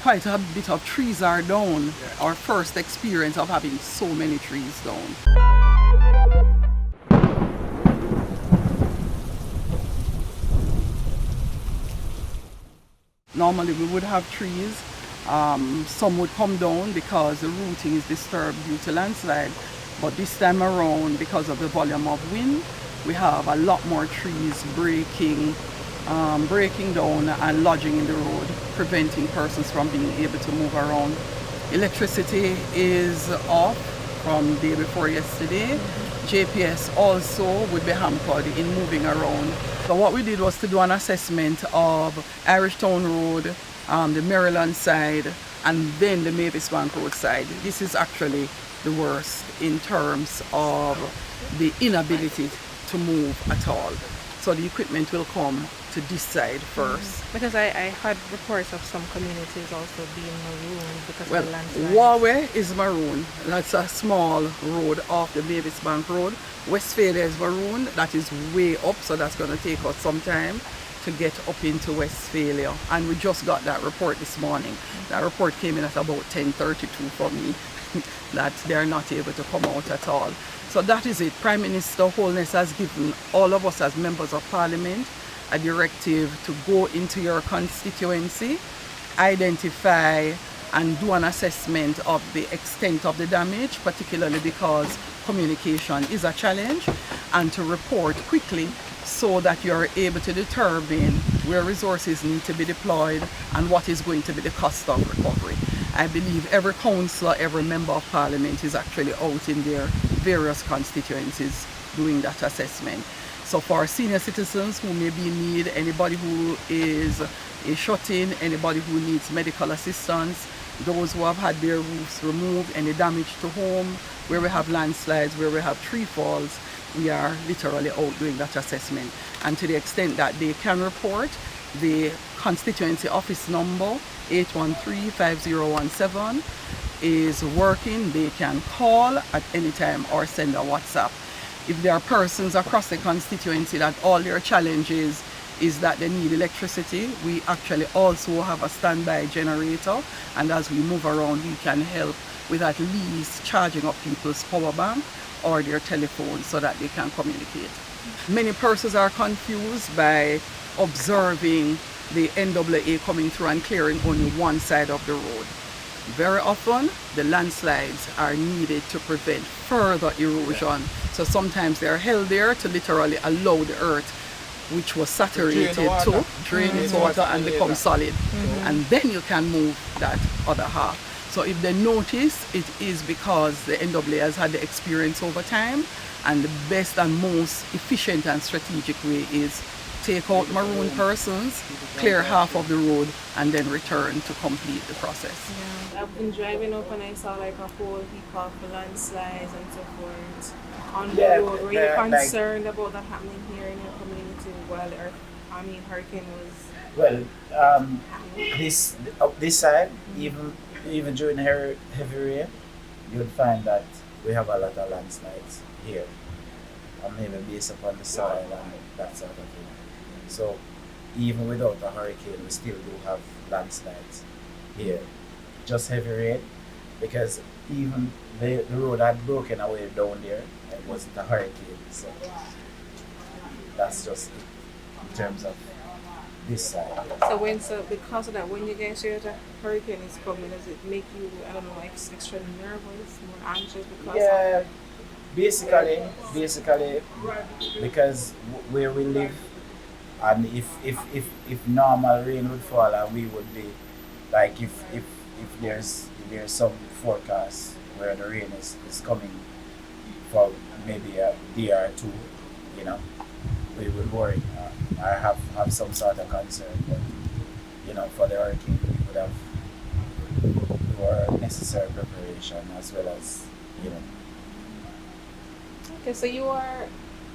quite a bit of trees are down. Our first experience of having so many trees down. Normally we would have trees. Some would come down because the rooting is disturbed due to landslide. But this time around, because of the volume of wind, we have a lot more trees breaking down and lodging in the road, preventing persons from being able to move around. Electricity is off from day before yesterday. JPS also would be hampered in moving around. So what we did was to do an assessment of Irish Town Road, the Maryland side, and then the Mavis Bank Road side. This is actually the worst in terms of the inability to move at all. So the equipment will come to this side first. Because I had reports of some communities also being marooned because of the landslide. Warway is maroon. That's a small road off the Mavis Bank Road. Westphalia is maroon. That is way up, so that's going to take us some time to get up into Westphalia. And we just got that report this morning. That report came in at about 10:32 for me that they're not able to come out at all. So that is it. Prime Minister Holness has given all of us as members of Parliament a directive to go into your constituency, identify and do an assessment of the extent of the damage, particularly because communication is a challenge, and to report quickly so that you're able to determine where resources need to be deployed and what is going to be the cost of recovery. I believe every councillor, every member of Parliament is actually out in their various constituencies doing that assessment. So for senior citizens who may be in need, anybody who is a shut-in, anybody who needs medical assistance, those who have had their roofs removed, any damage to home, where we have landslides, where we have tree falls, we are literally out doing that assessment. And to the extent that they can report, the constituency office number 813-5017 is working. They can call at any time or send a WhatsApp. If there are persons across the constituency that all their challenges is that they need electricity, we actually also have a standby generator, and as we move around we can help with at least charging up people's power bank or their telephone so that they can communicate. Many persons are confused by observing the NAA coming through and clearing only one side of the road. Very often the landslides are needed to prevent further erosion. So sometimes they are held there to literally allow the earth, which was saturated, to drain its water and become solid. And then you can move that other half. So if they notice, it is because the NAA has had the experience over time, and the best and most efficient and strategic way is take out maroon persons, clear half of the road, and then return to complete the process. Yeah. I've been driving up and I saw like a whole heap of landslides and so forth on the road. Were you concerned about that happening here in your community while the hurricane was? Well, this side, even during heavy rain, you'll find that we have a lot of landslides here. Even based upon the soil and that sort of thing. So even without a hurricane, we still do have landslides here. Just heavy rain, because even the road had broken away down there. It wasn't a hurricane, so that's just it in terms of this side. So because of that, when you guys hear that hurricane is coming, does it make you, I don't know, extra nervous, more anxious because of Basically, because where we live, and if normal rain would fall, and we would be like if there's some forecast where the rain is coming for maybe a day or two, we would worry. I have some sort of concern, but for the hurricane we would have our necessary preparation as well as Okay, so you are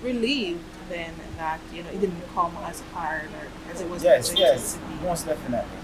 relieved then that it didn't come as hard or as it was. Yes, most definitely.